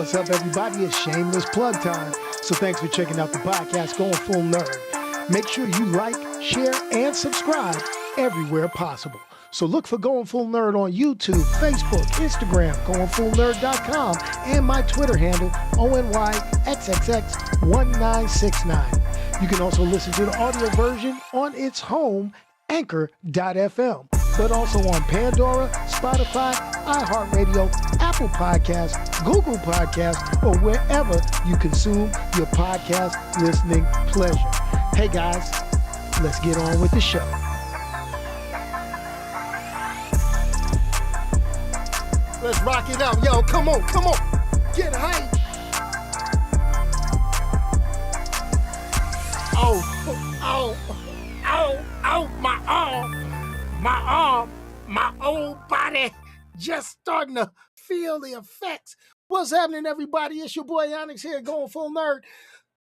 What's up, everybody? It's shameless plug time. So thanks for checking out the podcast, Going Full Nerd. Make sure you like, share, and subscribe everywhere possible. So look for Going Full Nerd on YouTube, Facebook, Instagram, GoingFullNerd.com, and my Twitter handle, ONYXXX1969. You can also listen to the audio version on its home, Anchor.fm, but also on Pandora, Spotify, iHeartRadio, Apple Podcasts, Google Podcasts, or wherever you consume your podcast listening pleasure. Hey guys, let's get on with the show. Let's rock it out. Yo, come on. Get hyped. My old body just starting to feel the effects. What's happening, everybody? It's your boy Onyx here, Going Full Nerd.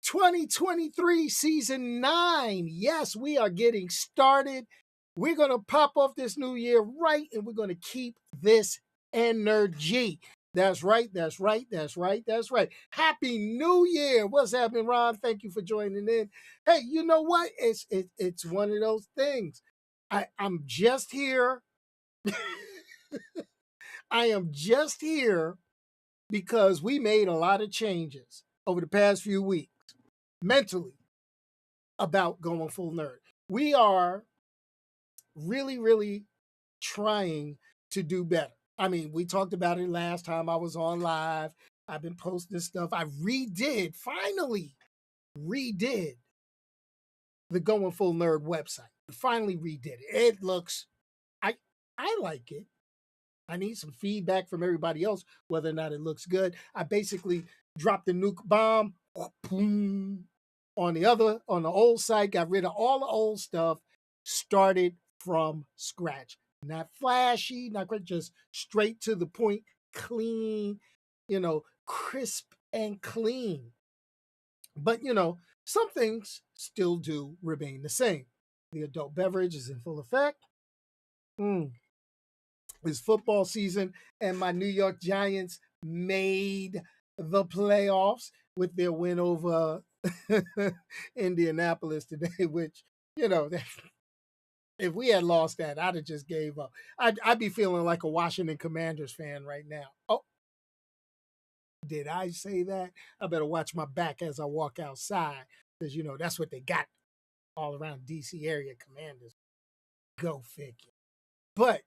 2023 Season 9. Yes, we are getting started. We're going to pop off this new year right, and we're going to keep this energy. That's right. Happy New Year. What's happening, Ron? Thank you for joining in. Hey, you know what? It's one of those things. I'm just here. I am just here because we made a lot of changes over the past few weeks mentally about Going Full Nerd. We are really trying to do better. I mean, we talked about it last time I was on live. I've been posting stuff. I finally redid the Going Full Nerd website. Finally redid it. It looks, I like it. I need some feedback from everybody else, whether or not it looks good. I basically dropped the nuke bomb boom, on the old site, got rid of all the old stuff, started from scratch. Not flashy, not great, just straight to the point, clean, crisp and clean. But, some things still do remain the same. The adult beverage is in full effect. It's football season, and my New York Giants made the playoffs with their win over Indianapolis today, which, if we had lost that, I'd have just gave up. I'd be feeling like a Washington Commanders fan right now. Oh, did I say that? I better watch my back as I walk outside, because, that's what they got all around D.C. area, Commanders. Go figure. But,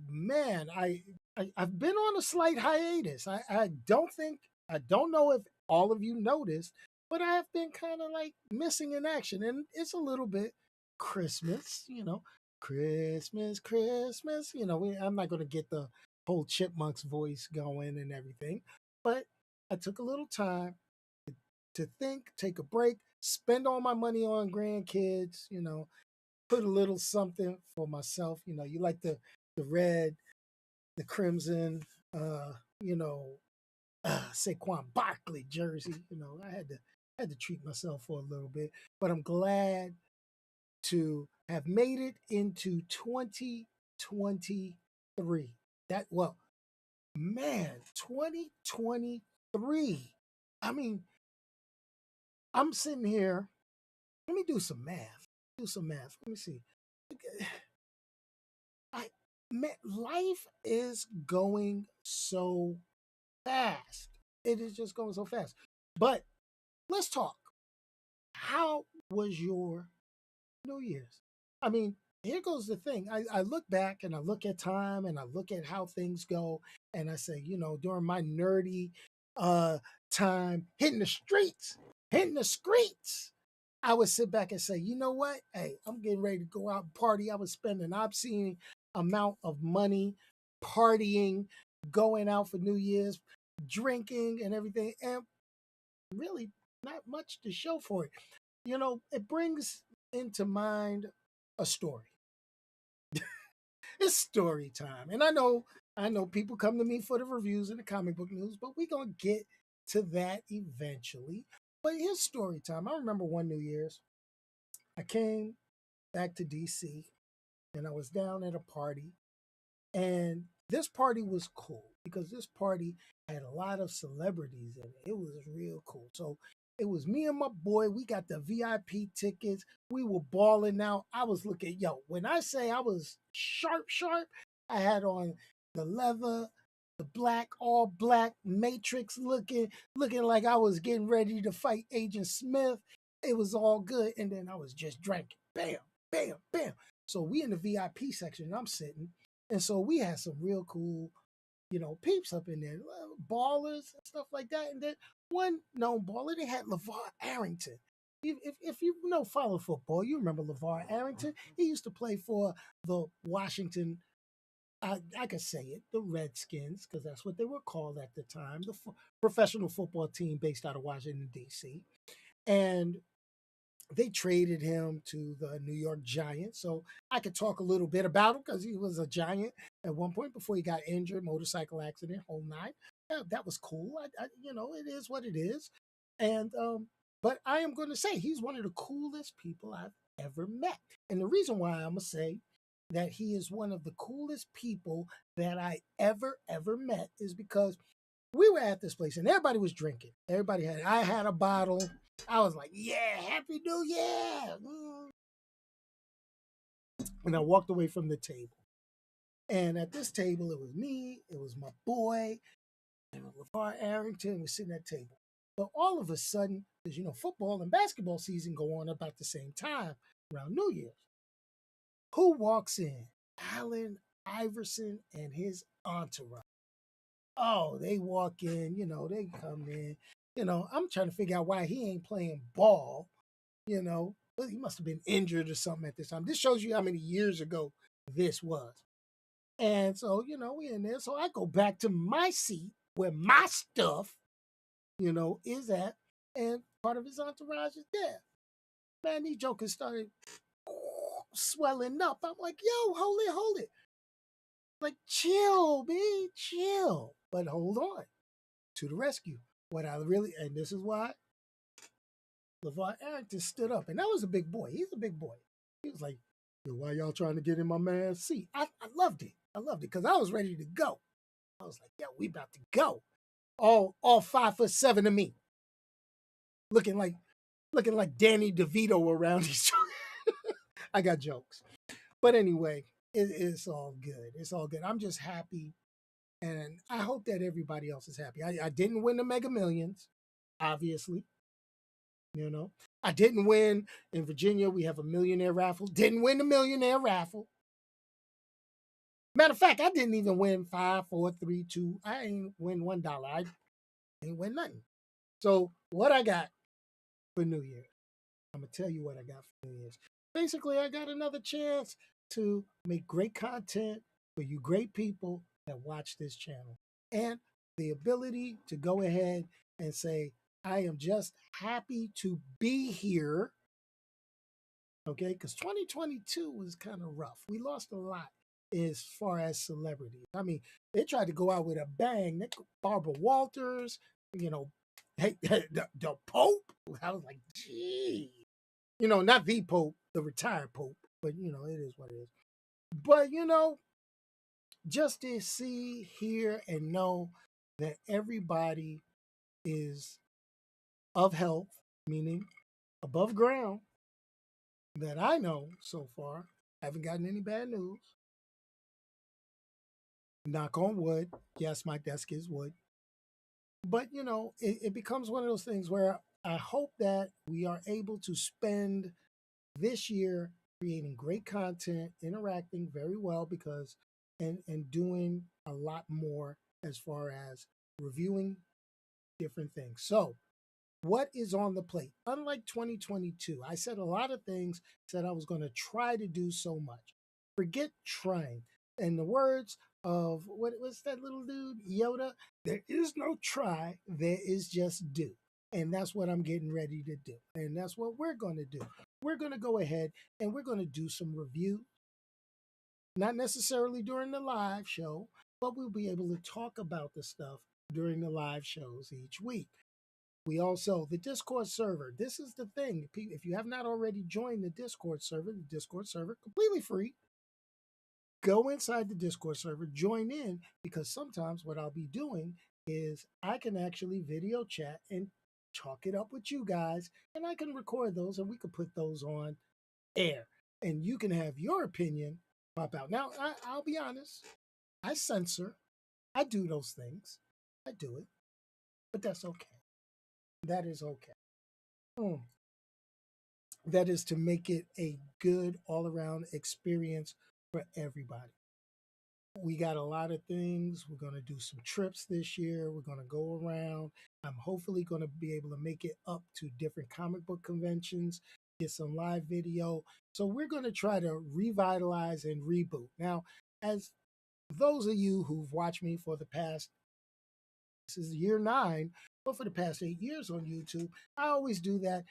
man, I've been on a slight hiatus. I don't know if all of you noticed, but I have been kind of like missing in action. And it's a little bit Christmas, Christmas. I'm not going to get the whole Chipmunks voice going and everything, but I took a little time to think, take a break, spend all my money on grandkids, put a little something for myself. You like the red, the crimson, Saquon Barkley jersey. I had to treat myself for a little bit, but I'm glad to have made it into 2023. 2023. I mean, I'm sitting here. Let me do some math. Let me see. Life is going so fast. It is just going so fast. But let's talk. How was your New Year's? I mean, here goes the thing. I look back and I look at time and I look at how things go, and I say, during my nerdy time hitting the streets, I would sit back and say, you know what? Hey, I'm getting ready to go out and party. I was spending an obscene amount of money partying, going out for New Year's, drinking and everything, and really not much to show for it. It brings into mind a story. It's story time. And I know people come to me for the reviews and the comic book news, but we're going to get to that eventually. But here's story time. I remember one New Year's, I came back to DC and I was down at a party, and this party was cool. because this party had a lot of celebrities in it. It was real cool. So it was me and my boy. We got the VIP tickets. We were balling out. I was looking, yo, when I say I was sharp, sharp, I had on the leather, the black, all black matrix looking like I was getting ready to fight Agent Smith. It was all good. And then I was just drinking. Bam, bam, bam. So we in the VIP section and I'm sitting. And so we had some real cool, peeps up in there, ballers and stuff like that. And then one known baller, they had LeVar Arrington. If you follow football, you remember LeVar Arrington. He used to play for the Washington, I could say it, the Redskins, because that's what they were called at the time, the professional football team based out of Washington, D.C. And they traded him to the New York Giants. So I could talk a little bit about him because he was a Giant at one point before he got injured, motorcycle accident, whole nine. Yeah, that was cool. It is what it is. And but I am going to say he's one of the coolest people I've ever met. And the reason why I'm going to say that he is one of the coolest people that I ever met is because we were at this place and everybody was drinking. I had a bottle. I was like, yeah, Happy New Year. And I walked away from the table. And at this table, it was me, it was my boy, and LeVar Arrington was sitting at the table. But all of a sudden, because football and basketball season go on about the same time around New Year's. Who walks in? Allen Iverson and his entourage. Oh, they walk in, they come in. I'm trying to figure out why he ain't playing ball, Well, he must have been injured or something at this time. This shows you how many years ago this was. And so, we in there. So I go back to my seat where my stuff, is at. And part of his entourage is there. Man, these jokers started swelling up. I'm like, yo, hold it. Like, chill, man, chill. But hold on. To the rescue. And this is why LeVar Arrington stood up. And that was a big boy. He's a big boy. He was like, yo, why y'all trying to get in my man's seat? I loved it. because I was ready to go. I was like, yo, we about to go. All 5'7" of me. Looking like Danny DeVito around each other. I got jokes. But anyway, it's all good. It's all good. I'm just happy. And I hope that everybody else is happy. I didn't win the Mega Millions, obviously. I didn't win in Virginia. We have a millionaire raffle. Didn't win the millionaire raffle. Matter of fact, I didn't even win 5, 4, 3, 2. I ain't win $1. I ain't win nothing. So what I got for New Year's, I'm gonna tell you what I got for New Year's. Basically, I got another chance to make great content for you great people that watch this channel, and the ability to go ahead and say, I am just happy to be here. Okay, because 2022 was kind of rough. We lost a lot as far as celebrities. I mean, they tried to go out with a bang. Barbara Walters, hey, the Pope. I was like, gee. Not the Pope, the retired Pope, but it is what it is. But just to see, hear, and know that everybody is of health, meaning above ground, that I know so far. I haven't gotten any bad news. Knock on wood. Yes, my desk is wood. But, it becomes one of those things where I hope that we are able to spend this year creating great content, interacting very well and doing a lot more as far as reviewing different things. So, what is on the plate? Unlike 2022, I said a lot of things, said I was going to try to do so much. Forget trying. In the words of, what was that little dude, Yoda? There is no try, there is just do. And that's what I'm getting ready to do. And that's what we're going to do. We're going to go ahead and we're going to do some review. Not necessarily during the live show, but we'll be able to talk about the stuff during the live shows each week. We also, the Discord server. This is the thing. If you have not already joined the Discord server, completely free. go inside the Discord server, join in, because sometimes what I'll be doing is I can actually video chat and talk it up with you guys, and I can record those and we can put those on air. And you can have your opinion pop out. Now, I'll be honest, I censor, I do those things, I do it, but that's okay. That is okay. Mm. That is to make it a good all around experience for everybody. We got a lot of things. We're going to do some trips this year. We're going to go around. I'm hopefully going to be able to make it up to different comic book conventions, get some live video. So we're going to try to revitalize and reboot. Now, as those of you who've watched me for the past, this is year 9, but for the past 8 years on YouTube, I always do that.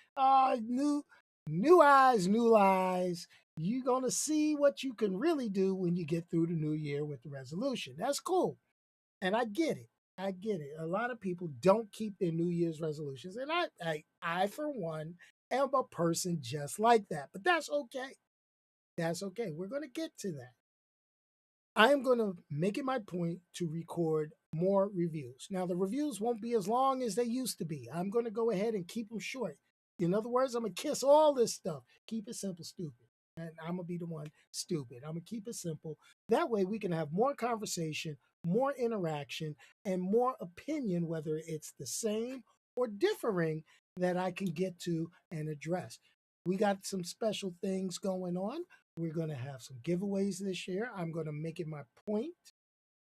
New eyes, new lies. You're going to see what you can really do when you get through the new year with the resolution. That's cool. And I get it. I get it. A lot of people don't keep their New Year's resolutions. And I for one, am a person just like that. But that's okay. That's okay. We're going to get to that. I am going to make it my point to record more reviews. Now, the reviews won't be as long as they used to be. I'm going to go ahead and keep them short. In other words, I'm going to kiss all this stuff. Keep it simple, stupid. And I'm going to be the one stupid. I'm going to keep it simple. That way we can have more conversation, more interaction, and more opinion, whether it's the same or differing, that I can get to and address. We got some special things going on. We're going to have some giveaways this year. I'm going to make it my point.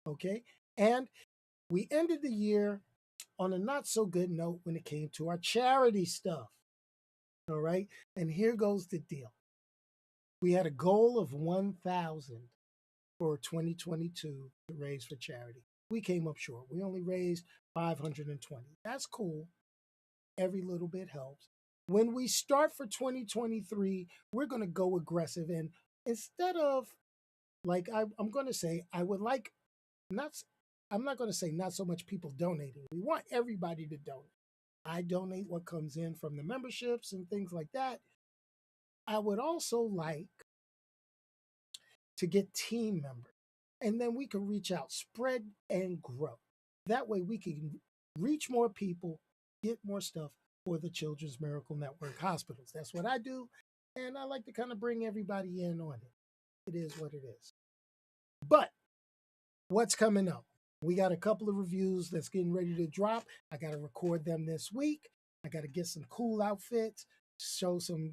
Okay. And we ended the year on a not so good note when it came to our charity stuff. All right. And here goes the deal. We had a goal of 1,000 for 2022 to raise for charity. We came up short. We only raised 520. That's cool. Every little bit helps. When we start for 2023, we're going to go aggressive. And instead of, like, I'm going to say, I would like, not, I'm not going to say not so much people donating. We want everybody to donate. I donate what comes in from the memberships and things like that. I would also like to get team members. And then we can reach out, spread and grow. That way we can reach more people, get more stuff for the Children's Miracle Network hospitals. That's what I do. And I like to kind of bring everybody in on it. It is what it is. But what's coming up? We got a couple of reviews that's getting ready to drop. I got to record them this week. I got to get some cool outfits, show some,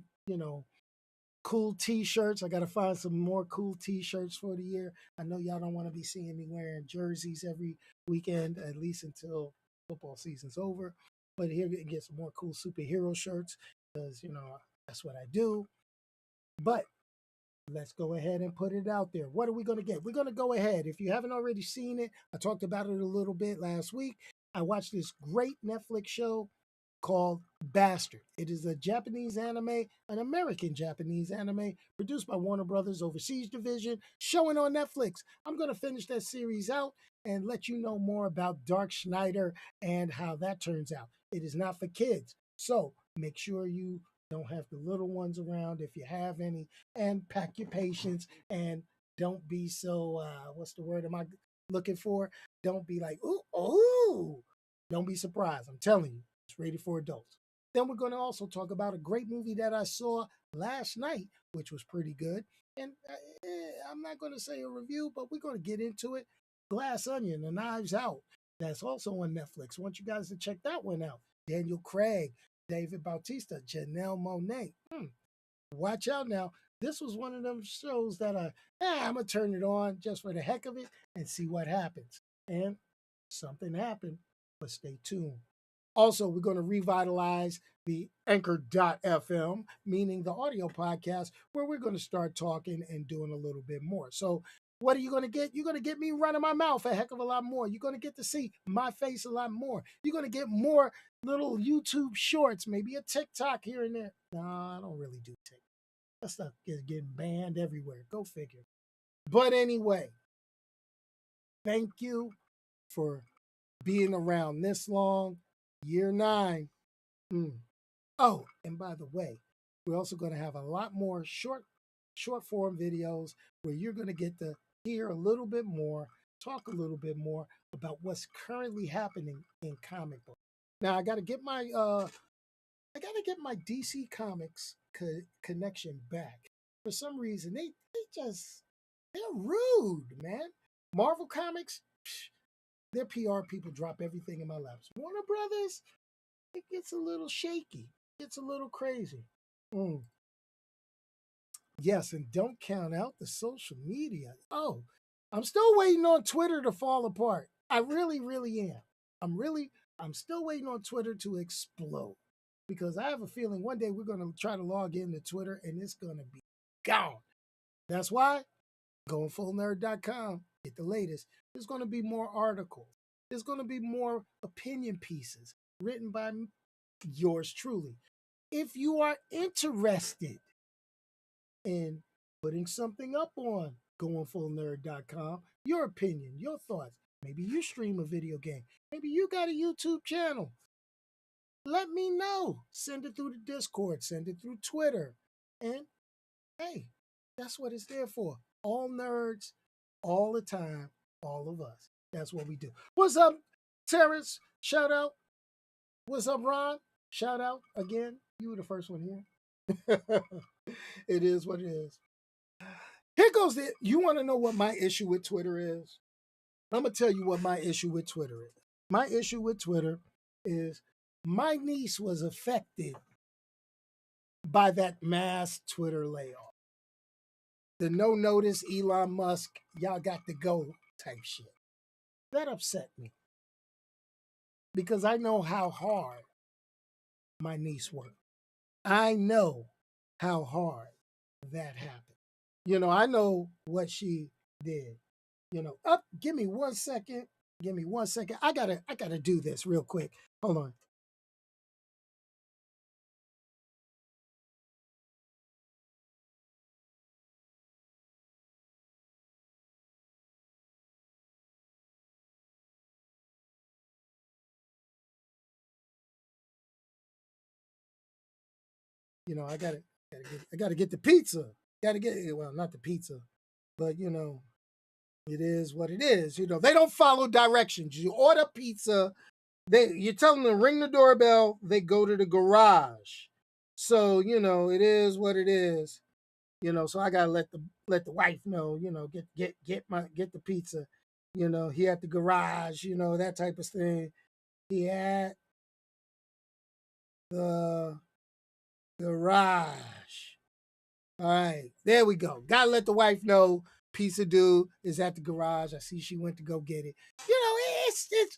cool t-shirts. I got to find some more cool t-shirts for the year. I know y'all don't want to be seeing me wearing jerseys every weekend, at least until football season's over. But here we can get some more cool superhero shirts because, that's what I do. But let's go ahead and put it out there. What are we going to get? We're going to go ahead. If you haven't already seen it, I talked about it a little bit last week. I watched this great Netflix show called Bastard. It is a Japanese anime, an American Japanese anime produced by Warner Brothers Overseas Division, showing on Netflix. I'm going to finish that series out and let you know more about Dark Schneider and how that turns out. It is not for kids, so make sure you don't have the little ones around if you have any, and pack your patience and don't be so, what's the word am I looking for? Don't be like, ooh. Don't be surprised. I'm telling you. It's rated for adults. Then we're going to also talk about a great movie that I saw last night, which was pretty good. And I'm not going to say a review, but we're going to get into it. Glass Onion, The Knives Out. That's also on Netflix. I want you guys to check that one out. Daniel Craig, David Bautista, Janelle Monáe. Watch out now. This was one of them shows that I'm going to turn it on just for the heck of it and see what happens. And something happened, but stay tuned. Also, we're going to revitalize the Anchor.fm, meaning the audio podcast, where we're going to start talking and doing a little bit more. So what are you going to get? You're going to get me running my mouth a heck of a lot more. You're going to get to see my face a lot more. You're going to get more little YouTube shorts, maybe a TikTok here and there. No, I don't really do TikTok. That stuff is getting banned everywhere. Go figure. But anyway, thank you for being around this long. Year 9. Oh, and by the way, we're also going to have a lot more short form videos where you're going to get to hear a little bit more, talk a little bit more about what's currently happening in comic book. Now I gotta get my DC Comics connection back. For some reason, they're rude, man. Marvel Comics, their PR people drop everything in my laps. Warner Brothers, it gets a little shaky. It's a little crazy. Mm. Yes, and don't count out the social media. Oh, I'm still waiting on Twitter to fall apart. I really, really am. I'm still waiting on Twitter to explode because I have a feeling one day we're going to try to log into Twitter and it's going to be gone. That's why GoingFullNerd.com, get the latest. There's going to be more articles. There's going to be more opinion pieces written by yours truly. If you are interested in putting something up on GoingFullNerd.com, your opinion, your thoughts, maybe you stream a video game, maybe you got a YouTube channel, let me know. Send it through the Discord, send it through Twitter. And hey, that's what it's there for. All nerds, all the time, all of us. That's what we do. What's up, Terrence? Shout out. What's up, Ron? Shout out again. You were the first one here. It is what it is. Here goes the. You want to know what my issue with Twitter is? I'm going to tell you what my issue with Twitter is. My issue with Twitter is my niece was affected by that mass Twitter layoff. The no notice Elon Musk, y'all got to go type shit. That upset me because I know how hard my niece worked. I know how hard that happened. I know what she did. Give me 1 second. Give me 1 second. I gotta do this real quick. Hold on. I gotta get the pizza. Gotta get not the pizza, but it is what it is. They don't follow directions. You order pizza, you tell them to ring the doorbell, they go to the garage. So, it is what it is. So I gotta let the wife know, get the pizza. He at the garage, that type of thing. He at the garage. All right, there we go. Gotta let the wife know pizza dude is at the garage. I see she went to go get it. It's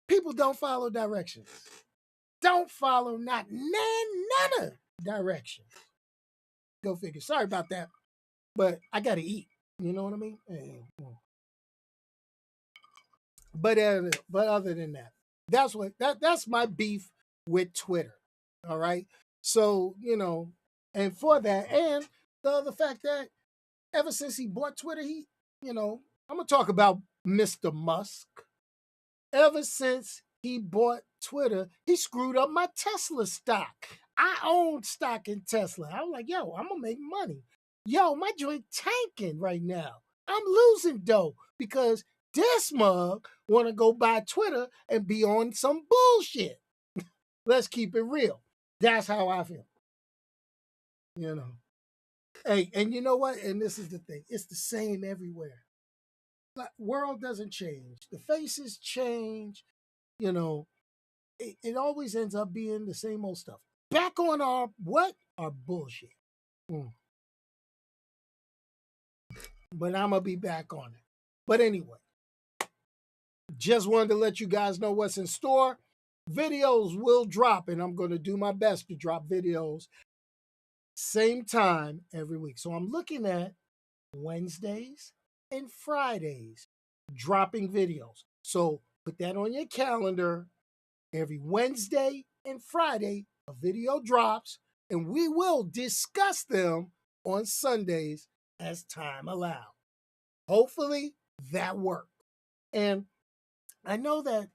people don't follow directions. Don't follow none of directions. Go figure. Sorry about that, but I gotta eat. You know what I mean? But other than that, that's my beef with Twitter. All right. So and for that, and the fact that ever since he bought Twitter, I'm gonna talk about Mr. Musk. Ever since he bought Twitter, he screwed up my Tesla stock. I own stock in Tesla. I'm like, yo, I'm gonna make money. Yo, my joint tanking right now. I'm losing dough because this mug want to go buy Twitter and be on some bullshit. Let's keep it real. That's how I feel. Hey, and you know what? And this is the thing. It's the same everywhere. The world doesn't change. The faces change. It always ends up being the same old stuff. Back on our what? Our bullshit. But I'm going to be back on it. But anyway, just wanted to let you guys know what's in store. Videos will drop, and I'm going to do my best to drop videos same time every week. So I'm looking at Wednesdays and Fridays dropping videos. So put that on your calendar. Every Wednesday and Friday, a video drops, and we will discuss them on Sundays as time allows. Hopefully that works. And I know that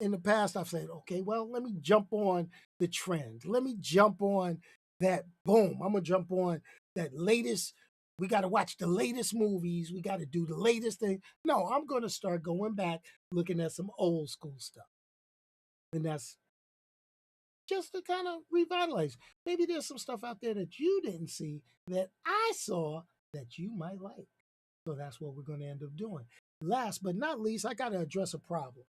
in the past I've said, okay, well, let me jump on the trend. Let me jump on that boom. I'm going to jump on that latest we got to watch the latest movies. We got to do the latest thing. No, I'm going to start going back, looking at some old school stuff. And that's just to kind of revitalize. Maybe there's some stuff out there that you didn't see that I saw that you might like. So that's what we're going to end up doing. Last but not least, I got to address a problem.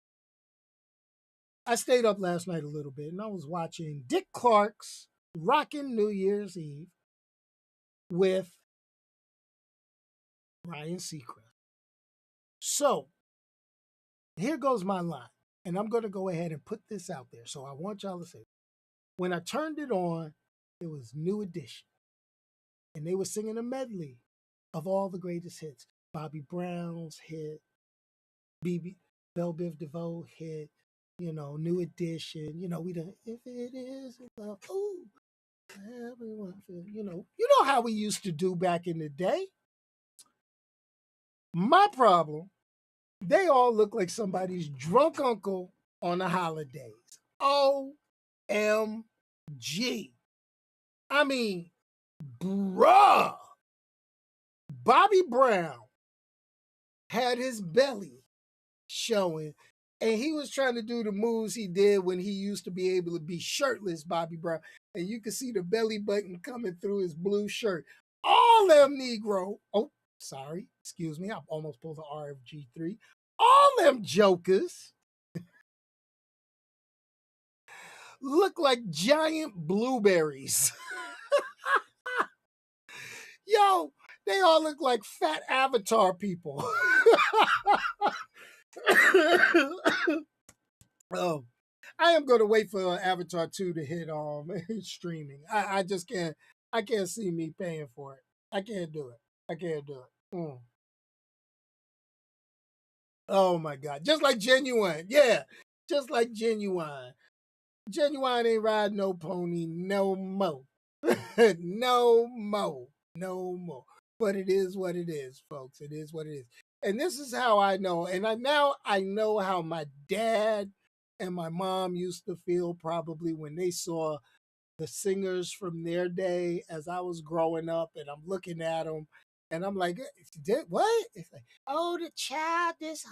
I stayed up last night a little bit and I was watching Dick Clark's Rockin' New Year's Eve with Ryan Seacrest. So here goes my line. And I'm going to go ahead and put this out there. So I want y'all to say, when I turned it on, it was New Edition. And they were singing a medley of all the greatest hits. Bobby Brown's hit, Belle Biv DeVoe hit, New Edition. We done, if it is love, ooh, everyone feel, you know how we used to do back in the day. My problem, they all look like somebody's drunk uncle on the holidays. OMG. I mean, bruh. Bobby Brown had his belly showing, and he was trying to do the moves he did when he used to be able to be shirtless, Bobby Brown. And you could see the belly button coming through his blue shirt. All them Negro, excuse me, I almost pulled the RFG3. All them jokers look like giant blueberries. Yo, they all look like fat Avatar people. Oh, I am going to wait for Avatar 2 to hit streaming. I just can't. I can't see me paying for it. I can't do it. I can't do it. Oh my God. Just like Genuine. Yeah. Just like Genuine. Genuine ain't riding no pony no more. No more. No more. But it is what it is, folks. It is what it is. And this is how I know. And I know how my dad and my mom used to feel probably when they saw the singers from their day as I was growing up, and I'm looking at them and I'm like, what? It's like, oh, the child, this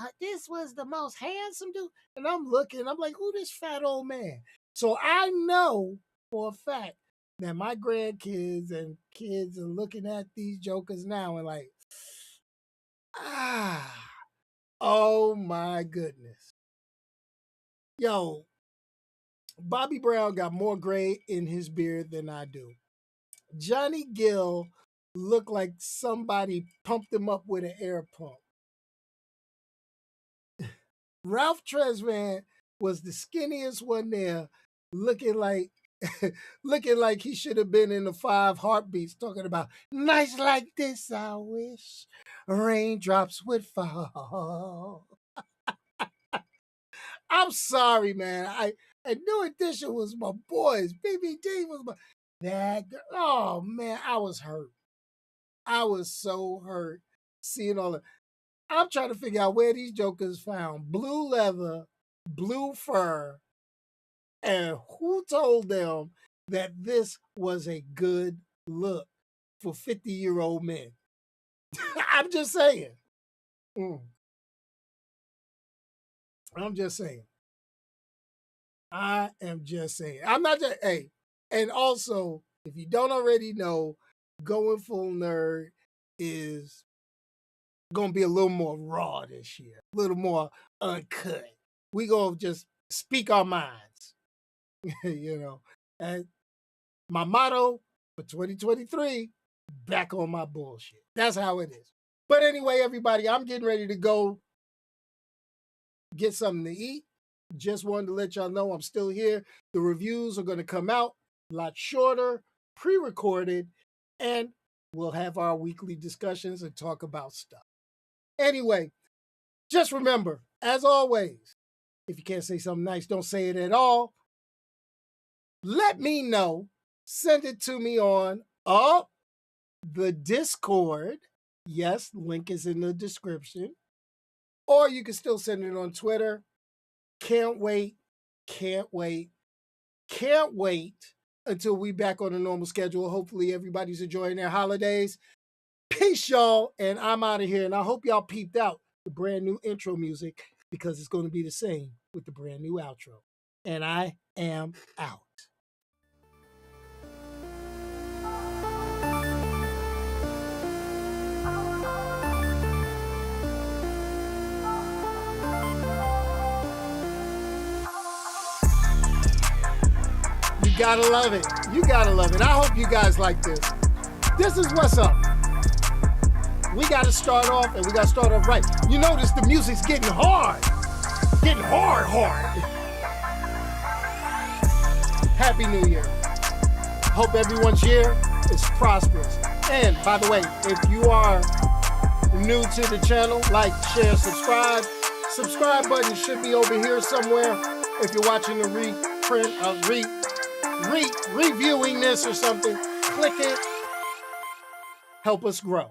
was the most handsome dude. And I'm looking, I'm like, who this fat old man? So I know for a fact that my grandkids and kids are looking at these jokers now and like, oh my goodness. Yo, Bobby Brown got more gray in his beard than I do. Johnny Gill looked like somebody pumped him up with an air pump. Ralph Tresvant was the skinniest one there, looking like looking like he should have been in the 5 Heartbeats, talking about nights like this I wish raindrops would fall. I'm sorry, man. And New Edition was my boys. BBD was my that girl. Oh man, I was hurt. I was so hurt seeing all the. I'm trying to figure out where these jokers found blue leather, blue fur, and who told them that this was a good look for 50-year-old men. I'm just saying. I'm just saying. I am just saying. I'm not just, hey, and also, if you don't already know, Going Full Nerd is going to be a little more raw this year, a little more uncut. We going to just speak our minds, And my motto for 2023, back on my bullshit. That's how it is. But anyway, everybody, I'm getting ready to go get something to eat. Just wanted to let y'all know I'm still here. The reviews are going to come out a lot shorter, pre-recorded, and we'll have our weekly discussions and talk about stuff. Anyway, just remember, as always, if you can't say something nice, don't say it at all. Let me know. Send it to me on the Discord. Yes, link is in the description. Or you can still send it on Twitter. Can't wait until we back on a normal schedule. Hopefully everybody's enjoying their holidays. Peace, y'all. And I'm out of here. And I hope y'all peeped out the brand new intro music because it's going to be the same with the brand new outro. And I am out. You gotta love it. You gotta love it. I hope you guys like this. This is what's up. We gotta start off, and we gotta start off right. You notice the music's getting hard. Getting hard. Happy New Year. Hope everyone's year is prosperous. And by the way, if you are new to the channel, like, share, subscribe. Subscribe button should be over here somewhere. If you're watching the reviewing this or something, click it. Help us grow.